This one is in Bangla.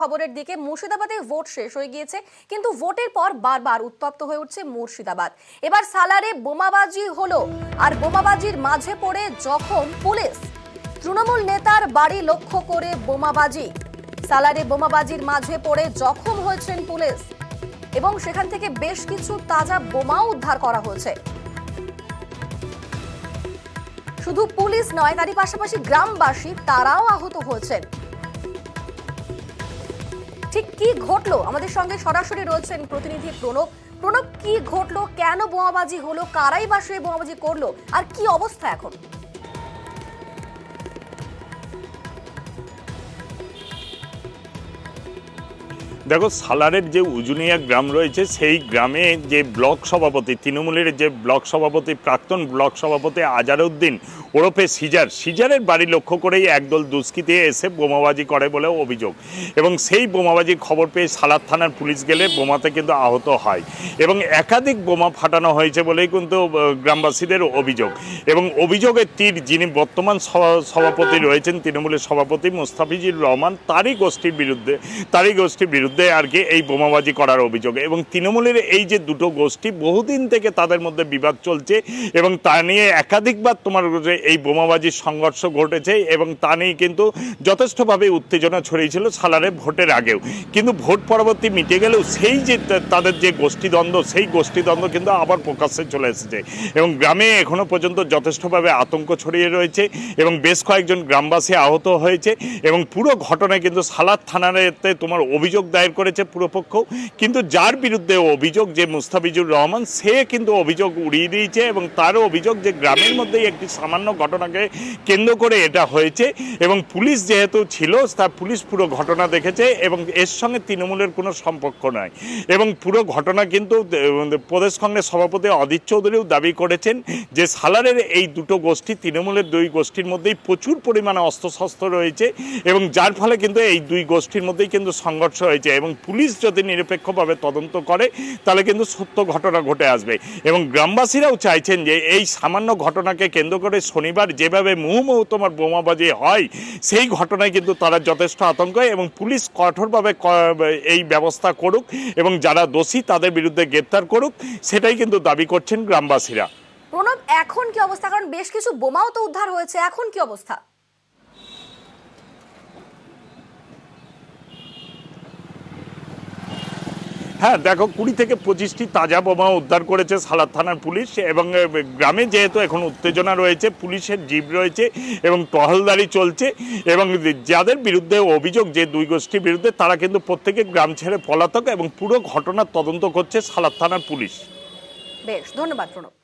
খবরের দিকে মুর্শিদাবাদে ভোট শেষ হয়ে গিয়েছে, কিন্তু ভোটের পর বারবার উত্তপ্ত হয়ে উঠছে মুর্শিদাবাদ। এবার সালারে বোমাবাজি হলো, আর বোমাবাজির মাঝে পড়ে জখম পুলিশ। তৃণমূল নেতার বাড়ি লক্ষ্য করে বোমাবাজি। সালারে বোমাবাজির মাঝে পড়ে জখম হয়েছেন পুলিশ এবং সেখান থেকে বেশ কিছু তাজা বোমাও উদ্ধার করা হয়েছে। শুধু পুলিশ নয়, তারই পাশাপাশি গ্রামবাসী তারাও আহত হয়েছেন। ঠিক কি ঘটলো, আমাদের সঙ্গে সরাসরি রয়েছেন প্রতিনিধি প্রণব। প্রণব, কি ঘটলো, কেন বোমাবাজি হলো, কারাই বা সেই বোমাবাজি করলো, আর কি অবস্থা এখন? দেখো, সালারের যে উজুনিয়া গ্রাম রয়েছে সেই গ্রামে যে ব্লক সভাপতি, তৃণমূলের যে ব্লক সভাপতি, প্রাক্তন ব্লক সভাপতি আজারউদ্দিন ওরফে সিজারের বাড়ি লক্ষ্য করেই একদল দুষ্কৃতী এসে বোমাবাজি করে বলে অভিযোগ। এবং সেই বোমাবাজির খবর পেয়ে সালার থানার পুলিশ গেলে বোমাতে কিন্তু আহত হয় এবং একাধিক বোমা ফাটানো হয়েছে বলেই কিন্তু গ্রামবাসীদের অভিযোগ। এবং অভিযোগের তীর যিনি বর্তমান সভাপতি রয়েছেন, তৃণমূলের সভাপতি মুস্তাফিজুর রহমান, তারই গোষ্ঠীর বিরুদ্ধে আর কি এই বোমাবাজি করার অভিযোগ। এবং তৃণমূলের এই যে দুটো গোষ্ঠী, বহুদিন থেকে তাদের মধ্যে বিবাদ চলছে এবং তা নিয়ে একাধিকবার এই বোমাবাজির সংঘর্ষ ঘটেছে এবং তা নিয়ে কিন্তু যথেষ্টভাবে উত্তেজনা ছড়িয়েছিল সালারে ভোটের আগেও। কিন্তু ভোট পরবর্তী মিটে গেলেও সেই যে তাদের যে গোষ্ঠীদ্বন্দ্ব, সেই গোষ্ঠীদ্বন্দ্ব কিন্তু আবার প্রকাশ্যে চলে এসেছে এবং গ্রামে এখনো পর্যন্ত যথেষ্টভাবে আতঙ্ক ছড়িয়ে রয়েছে এবং বেশ কয়েকজন গ্রামবাসী আহত হয়েছে। এবং পুরো ঘটনায় কিন্তু সালার থানাতে অভিযোগ দায়ের করেছে পুরোপক্ষ, কিন্তু যার বিরুদ্ধে অভিযোগ যে মুস্তাফিজুর রহমান, সে কিন্তু অভিযোগ উড়িয়ে দিয়েছে এবং তারও অভিযোগ যে গ্রামের মধ্যেই একটি সামান্য ঘটনাকে কেন্দ্র করে এটা হয়েছে এবং পুলিশ যেহেতু ছিল, তার পুলিশ পুরো ঘটনা দেখেছে এবং এর সঙ্গে তৃণমূলের কোনো সম্পর্ক নাই। এবং পুরো ঘটনা কিন্তু প্রদেশ কংগ্রেস সভাপতি অধীর চৌধুরীও দাবি করেছেন যে সালারের এই দুটো গোষ্ঠী, তৃণমূলের দুই গোষ্ঠীর মধ্যেই প্রচুর পরিমাণে অস্ত্রশস্ত্র রয়েছে এবং যার ফলে কিন্তু এই দুই গোষ্ঠীর মধ্যেই কিন্তু সংঘর্ষ হয়েছে। এবং পুলিশ যদি নিরপেক্ষভাবে তদন্ত করে তাহলে কিন্তু সত্য ঘটনা ঘটে আসবে। এবং গ্রামবাসীরাও চাইছেন যে এই সামান্য ঘটনাকে কেন্দ্র করে শনিবার যেভাবে মুহুর্মুহু বোমাবাজি হয়, সেই ঘটনায় কিন্তু তারা যথেষ্ট আতঙ্ক এবং পুলিশ কঠোরভাবে এই ব্যবস্থা করুক এবং যারা দোষী তাদের বিরুদ্ধে গ্রেপ্তার করুক, সেটাই কিন্তু দাবি করছেন গ্রামবাসীরা। প্রণব, এখন কি অবস্থা? কারণ বেশ কিছু বোমাও তো উদ্ধার হয়েছে, এখন কি অবস্থা? হ্যাঁ, দেখো, 20 থেকে 25টি তাজা বোমা উদ্ধার করেছে সালার থানার পুলিশ এবং গ্রামে যেহেতু এখন উত্তেজনা রয়েছে, পুলিশের জিপ রয়েছে এবং টহলদারি চলছে এবং যাদের বিরুদ্ধে অভিযোগ যে দুই গোষ্ঠীর বিরুদ্ধে, তারা কিন্তু প্রত্যেকে গ্রাম ছেড়ে পলাতক এবং পুরো ঘটনার তদন্ত করছে সালার থানার পুলিশ। বেশ, ধন্যবাদ প্রণব।